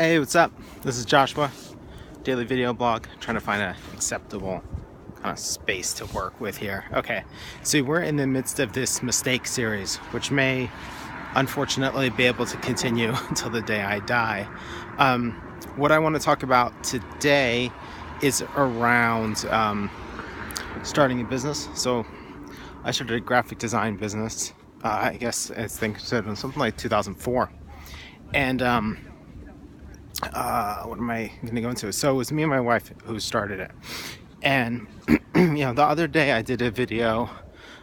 Hey, what's up? This is Joshua, daily video blog, trying to find an acceptable kind of space to work with here. Okay, so we're in the midst of this mistake series, which may unfortunately be able to continue until the day I die. What I want to talk about today is around starting a business. So I started a graphic design business, I guess I think something like 2004. And what am I going to go into? So it was me and my wife who started it. And, the other day I did a video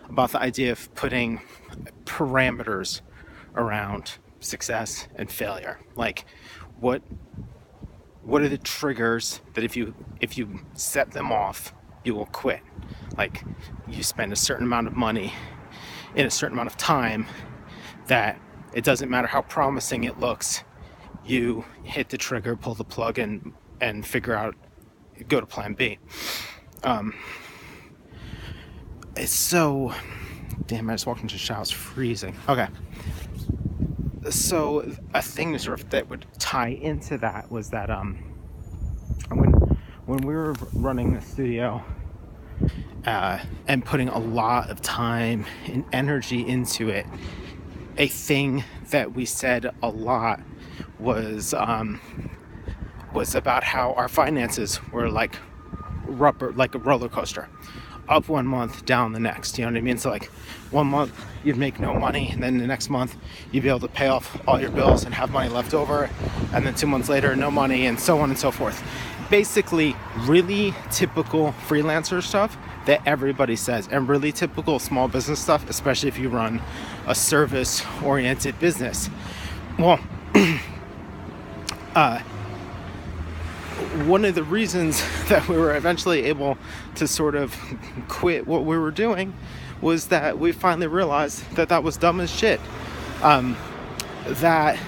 about the idea of putting parameters around success and failure. Like, what are the triggers that if you set them off, you will quit? Like, you spend a certain amount of money in a certain amount of time, that it doesn't matter how promising it looks, you hit the trigger, pull the plug, and figure out, go to plan B. It's so, damn, I just walked into the shower, it's freezing. Okay. So a thing sort of that would tie into that was that when we were running the studio and putting a lot of time and energy into it, a thing that we said a lot was about how our finances were like rubber, like a roller coaster, up one month, down the next. You know what I mean? So like 1 month you'd make no money, and then the next month you'd be able to pay off all your bills and have money left over, and then 2 months later no money, and so on and so forth. Basically really typical freelancer stuff that everybody says, and really typical small business stuff, especially if you run a service oriented business. Well, one of the reasons that we were eventually able to sort of quit what we were doing was that we finally realized that that was dumb as shit. That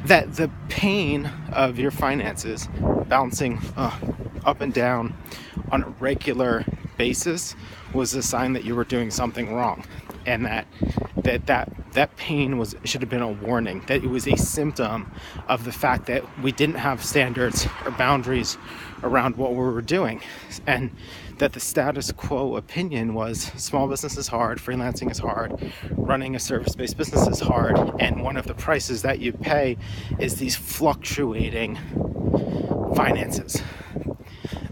the pain of your finances bouncing up and down on a regular basis was a sign that you were doing something wrong, and that pain should have been a warning, that it was a symptom of the fact that we didn't have standards or boundaries around what we were doing, and that the status quo opinion was small business is hard, freelancing is hard, running a service-based business is hard, and one of the prices that you pay is these fluctuating finances.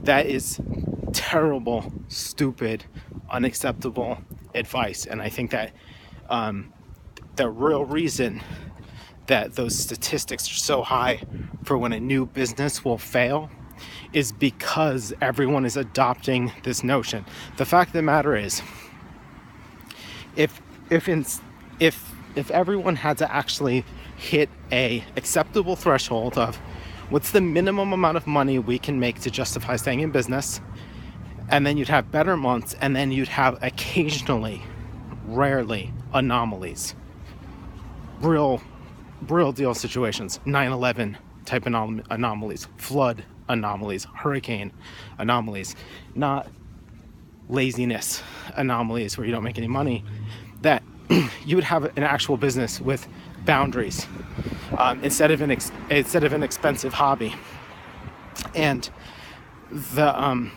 That is terrible, stupid, unacceptable advice. And I think that the real reason that those statistics are so high for when a new business will fail is because everyone is adopting this notion. The fact of the matter is, if everyone had to actually hit a acceptable threshold of what's the minimum amount of money we can make to justify staying in business, and then you'd have better months, and then you'd have occasionally, rarely, anomalies, real deal situations, 9/11 type anomalies, flood anomalies, hurricane anomalies, not laziness anomalies where you don't make any money, that you would have an actual business with boundaries, instead of an expensive hobby. And the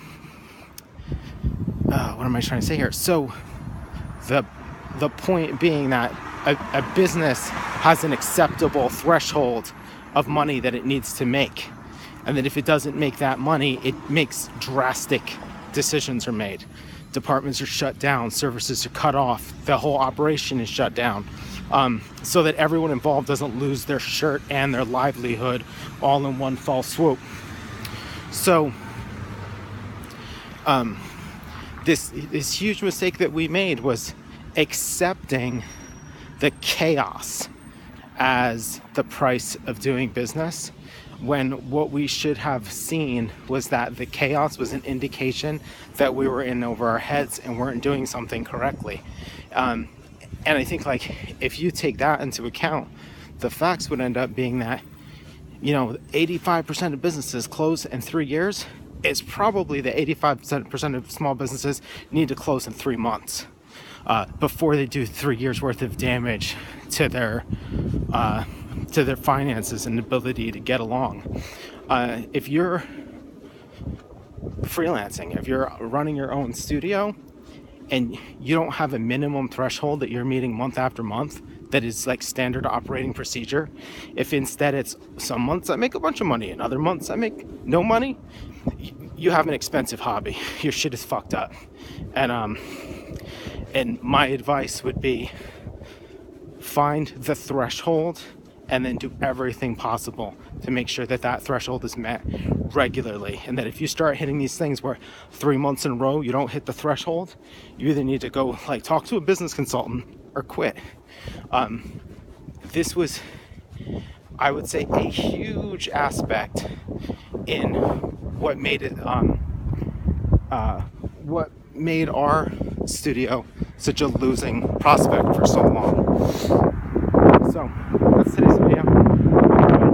what am I trying to say here? So the point being that a business has an acceptable threshold of money that it needs to make, and that if it doesn't make that money, it makes drastic decisions are made. Departments are shut down, services are cut off, the whole operation is shut down, so that everyone involved doesn't lose their shirt and their livelihood all in one fell swoop. So this huge mistake that we made was accepting the chaos as the price of doing business, when what we should have seen was that the chaos was an indication that we were in over our heads and weren't doing something correctly. And I think, like, if you take that into account, the facts would end up being that 85% of businesses close in 3 years. It's probably the 85% of small businesses need to close in 3 months. before they do 3 years worth of damage to their to their finances and ability to get along. If you're freelancing, if you're running your own studio, and you don't have a minimum threshold that you're meeting month after month that is like standard operating procedure, if instead it's some months I make a bunch of money and other months I make no money, you have an expensive hobby. Your shit is fucked up. And my advice would be, find the threshold and then do everything possible to make sure that that threshold is met regularly. And that if you start hitting these things where 3 months in a row you don't hit the threshold, you either need to go like talk to a business consultant or quit. This was, I would say, a huge aspect in what made it what made our studio such a losing prospect for so long. So that's today's video.